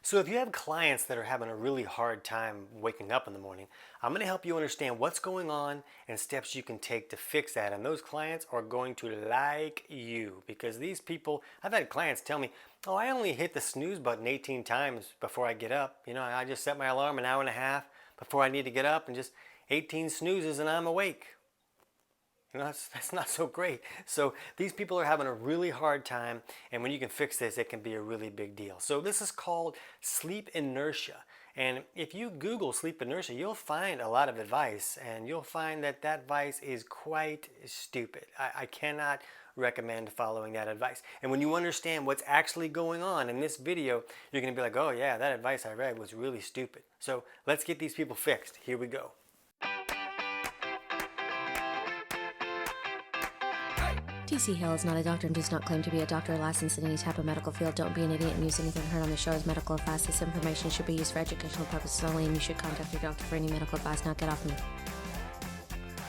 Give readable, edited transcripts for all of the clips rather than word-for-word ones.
So if you have clients that are having a really hard time waking up in the morning, I'm going to help you understand what's going on and steps you can take to fix that. And those clients are going to like you because these people, I've had clients tell me, oh, I only hit the snooze button 18 times before I get up. I just set my alarm an hour and a half before I need to get up and just 18 snoozes and I'm awake. That's not so great. So these people are having a really hard time, and when you can fix this, it can be a really big deal. So this is called sleep inertia. And if you Google sleep inertia, you'll find a lot of advice, and you'll find that that advice is quite stupid. I cannot recommend following that advice. And when you understand what's actually going on in this video, you're going to be like, oh yeah, that advice I read was really stupid. So let's get these people fixed. Here we go. TC Hale is not a doctor and does not claim to be a doctor licensed in any type of medical field. Don't be an idiot and use anything heard on the show as medical advice. This information should be used for educational purposes only, and you should contact your doctor for any medical advice. Now get off me.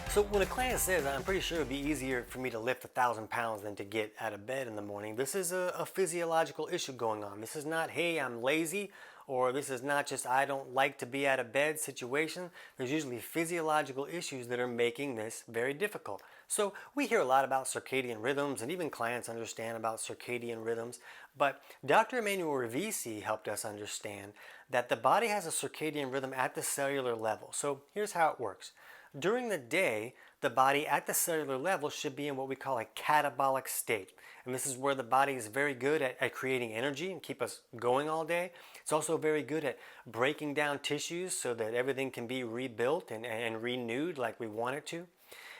So when a client says, I'm pretty sure it would be easier for me to lift 1,000 pounds than to get out of bed in the morning, this is a physiological issue going on. This is not, hey, I'm lazy, or this is not just, I don't like to be out of bed situation. There's usually physiological issues that are making this very difficult. So we hear a lot about circadian rhythms, and even clients understand about circadian rhythms, but Dr. Emmanuel Revisi helped us understand that the body has a circadian rhythm at the cellular level. So here's how it works. During the day, the body at the cellular level should be in what we call a catabolic state. And this is where the body is very good at creating energy and keep us going all day. It's also very good at breaking down tissues so that everything can be rebuilt and renewed like we want it to.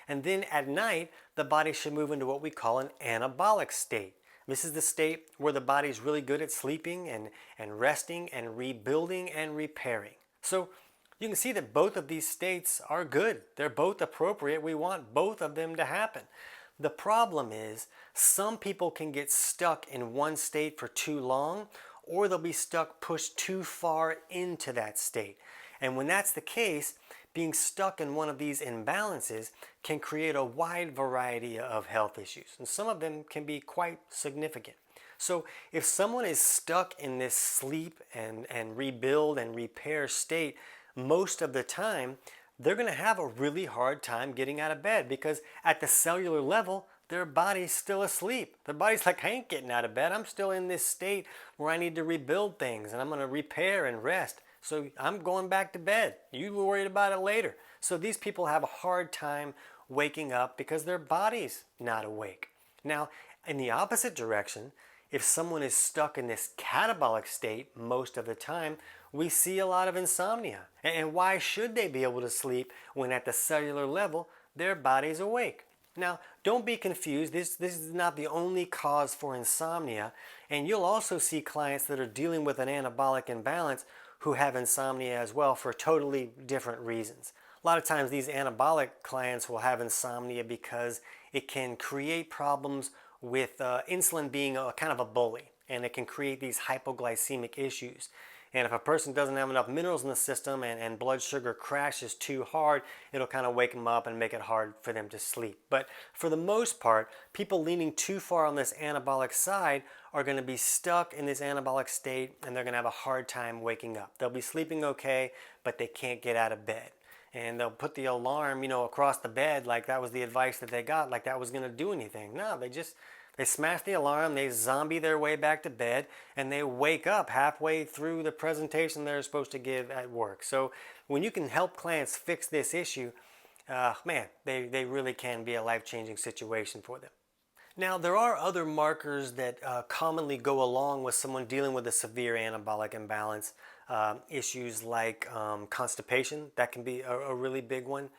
And then at night, the body should move into what we call an anabolic state. This is the state where the body is really good at sleeping and resting and rebuilding and repairing. So you can see that both of these states are good. They're both appropriate. We want both of them to happen. The problem is some people can get stuck in one state for too long, or they'll be pushed too far into that state. And when that's the case, being stuck in one of these imbalances can create a wide variety of health issues, and some of them can be quite significant. So if someone is stuck in this sleep and rebuild and repair state, most of the time, they're going to have a really hard time getting out of bed because at the cellular level, their body's still asleep. Their body's like, I ain't getting out of bed. I'm still in this state where I need to rebuild things and I'm going to repair and rest. So I'm going back to bed. You were worried about it later. So these people have a hard time waking up because their body's not awake. Now, in the opposite direction, if someone is stuck in this catabolic state most of the time, we see a lot of insomnia. And why should they be able to sleep when at the cellular level their body's awake? Now, don't be confused. This is not the only cause for insomnia. And you'll also see clients that are dealing with an anabolic imbalance who have insomnia as well for totally different reasons. A lot of times these anabolic clients will have insomnia because it can create problems with insulin being a kind of a bully, and it can create these hypoglycemic issues. And if a person doesn't have enough minerals in the system and blood sugar crashes too hard, it'll kind of wake them up and make it hard for them to sleep. But for the most part, people leaning too far on this anabolic side are going to be stuck in this anabolic state, and they're going to have a hard time waking up. They'll be sleeping okay, but they can't get out of bed. And they'll put the alarm, across the bed like that was the advice that they got, like that was going to do anything. No, they smash the alarm, they zombie their way back to bed, and they wake up halfway through the presentation they're supposed to give at work. So when you can help clients fix this issue, they really can be a life-changing situation for them. Now, there are other markers that commonly go along with someone dealing with a severe anabolic imbalance. Issues like constipation, that can be a really big one.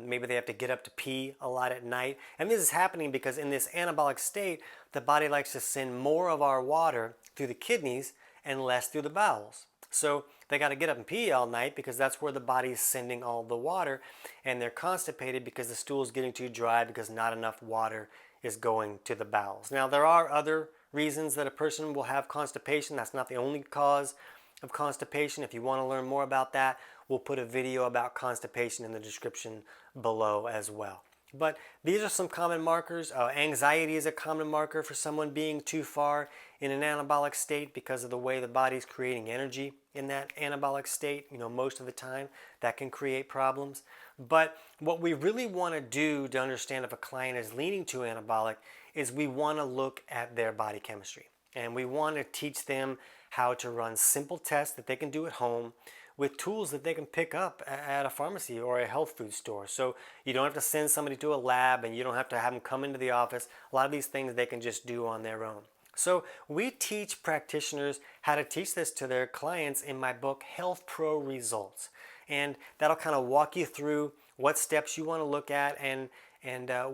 Maybe they have to get up to pee a lot at night. And this is happening because in this anabolic state, the body likes to send more of our water through the kidneys and less through the bowels. So they got to get up and pee all night because that's where the body is sending all the water. And they're constipated because the stool is getting too dry because not enough water is going to the bowels. Now, there are other reasons that a person will have constipation. That's not the only cause of constipation. If you want to learn more about that, we'll put a video about constipation in the description below as well. But these are some common markers. Anxiety is a common marker for someone being too far in an anabolic state because of the way the body's creating energy in that anabolic state. Most of the time that can create problems. But what we really want to do to understand if a client is leaning to anabolic is we want to look at their body chemistry. And we want to teach them how to run simple tests that they can do at home with tools that they can pick up at a pharmacy or a health food store. So you don't have to send somebody to a lab, and you don't have to have them come into the office. A lot of these things they can just do on their own. So we teach practitioners how to teach this to their clients in my book, Health Pro Results. And that'll kind of walk you through what steps you want to look at and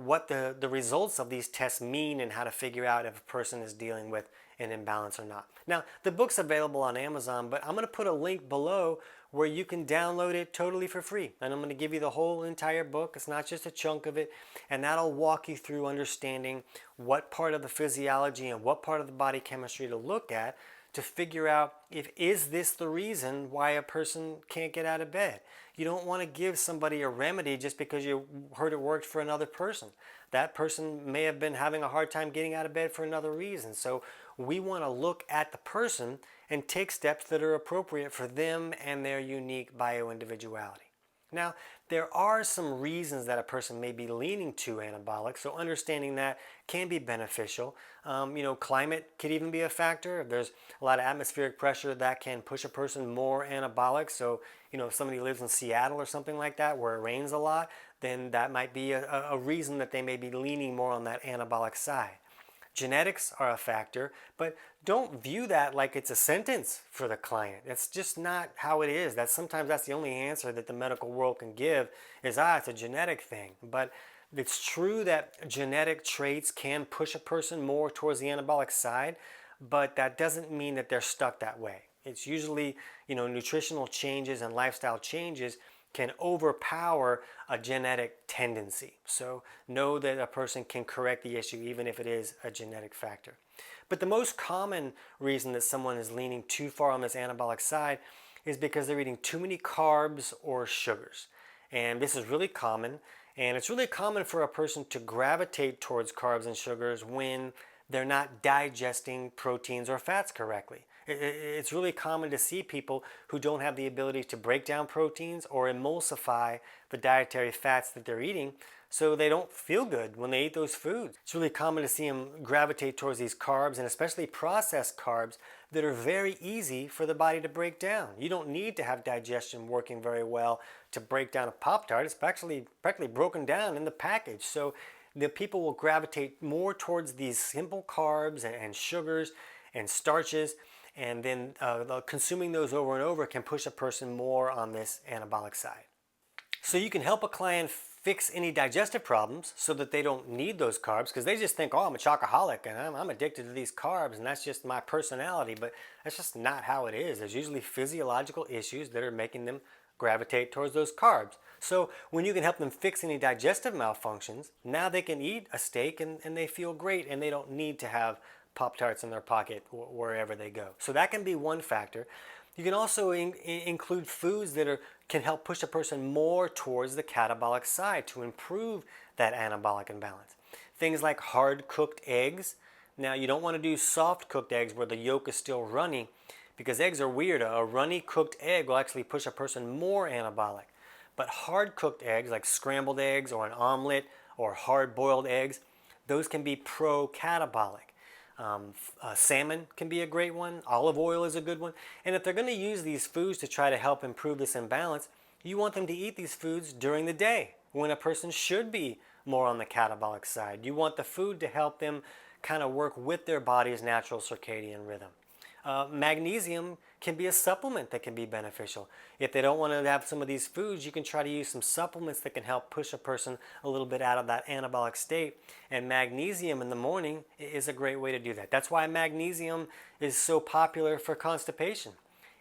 what the results of these tests mean and how to figure out if a person is dealing with an imbalance or not. Now, the book's available on Amazon, but I'm going to put a link below where you can download it totally for free. And I'm going to give you the whole entire book. It's not just a chunk of it. And that'll walk you through understanding what part of the physiology and what part of the body chemistry to look at to figure out is this the reason why a person can't get out of bed. You don't want to give somebody a remedy just because you heard it worked for another person. That person may have been having a hard time getting out of bed for another reason. So we want to look at the person and take steps that are appropriate for them and their unique bio-individuality. Now, there are some reasons that a person may be leaning to anabolic, so understanding that can be beneficial. Climate could even be a factor. If there's a lot of atmospheric pressure, that can push a person more anabolic. So, if somebody lives in Seattle or something like that where it rains a lot, then that might be a reason that they may be leaning more on that anabolic side. Genetics are a factor, but don't view that like it's a sentence for the client. That's just not how it is. Sometimes that's the only answer that the medical world can give is, it's a genetic thing. But it's true that genetic traits can push a person more towards the anabolic side, but that doesn't mean that they're stuck that way. It's usually, nutritional changes and lifestyle changes can overpower a genetic tendency. So know that a person can correct the issue even if it is a genetic factor. But the most common reason that someone is leaning too far on this anabolic side is because they're eating too many carbs or sugars. And this is really common. And it's really common for a person to gravitate towards carbs and sugars when they're not digesting proteins or fats correctly. It's really common to see people who don't have the ability to break down proteins or emulsify the dietary fats that they're eating, so they don't feel good when they eat those foods. It's really common to see them gravitate towards these carbs, and especially processed carbs that are very easy for the body to break down. You don't need to have digestion working very well to break down a Pop-Tart. It's actually practically broken down in the package. So the people will gravitate more towards these simple carbs and sugars and starches, and then consuming those over and over can push a person more on this anabolic side. So you can help a client fix any digestive problems so that they don't need those carbs, because they just think, I'm a chocoholic and I'm addicted to these carbs and that's just my personality, but that's just not how it is. There's usually physiological issues that are making them gravitate towards those carbs. So when you can help them fix any digestive malfunctions, now they can eat a steak and they feel great, and they don't need to have Pop-Tarts in their pocket wherever they go. So that can be one factor. You can also include foods that can help push a person more towards the catabolic side to improve that anabolic imbalance. Things like hard cooked eggs. Now, you don't want to do soft cooked eggs where the yolk is still runny, because eggs are weird. A runny cooked egg will actually push a person more anabolic. But hard cooked eggs like scrambled eggs or an omelet or hard boiled eggs, those can be pro-catabolic. Salmon can be a great one. Olive oil is a good one. And if they're going to use these foods to try to help improve this imbalance, you want them to eat these foods during the day when a person should be more on the catabolic side. You want the food to help them kind of work with their body's natural circadian rhythm. Magnesium can be a supplement that can be beneficial. If they don't want to have some of these foods, you can try to use some supplements that can help push a person a little bit out of that anabolic state. And magnesium in the morning is a great way to do that. That's why magnesium is so popular for constipation.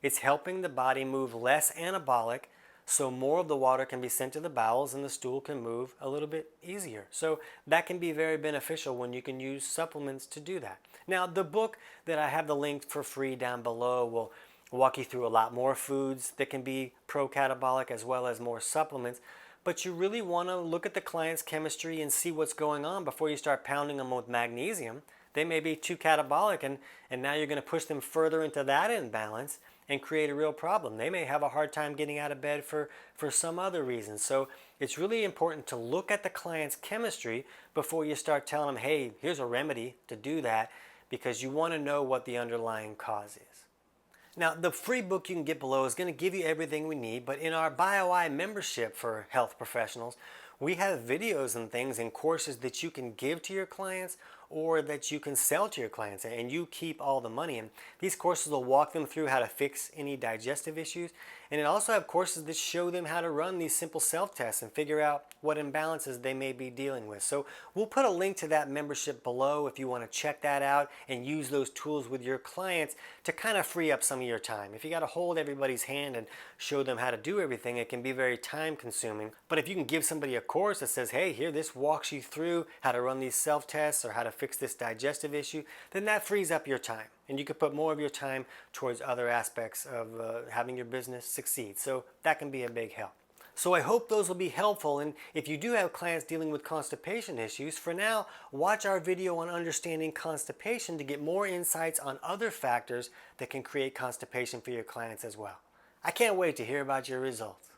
It's helping the body move less anabolic, so more of the water can be sent to the bowels and the stool can move a little bit easier. So that can be very beneficial when you can use supplements to do that. Now, the book that I have the link for free down below will walk you through a lot more foods that can be pro-catabolic as well as more supplements. But you really want to look at the client's chemistry and see what's going on before you start pounding them with magnesium. They may be too catabolic, and now you're going to push them further into that imbalance and create a real problem. They may have a hard time getting out of bed for some other reason. So it's really important to look at the client's chemistry before you start telling them, hey, here's a remedy to do that, because you want to know what the underlying cause is. Now, the free book you can get below is going to give you everything we need, but in our Bio-I membership for health professionals, we have videos and things and courses that you can give to your clients or that you can sell to your clients, and you keep all the money. And these courses will walk them through how to fix any digestive issues, and it also have courses that show them how to run these simple self-tests and figure out what imbalances they may be dealing with. So we'll put a link to that membership below if you want to check that out and use those tools with your clients to kind of free up some of your time. If you got to hold everybody's hand and show them how to do everything, it can be very time consuming. But if you can give somebody a course that says, hey, here, this walks you through how to run these self-tests or how to fix this digestive issue, then that frees up your time. And you can put more of your time towards other aspects of having your business succeed. So that can be a big help. So I hope those will be helpful, and if you do have clients dealing with constipation issues, for now, watch our video on understanding constipation to get more insights on other factors that can create constipation for your clients as well. I can't wait to hear about your results.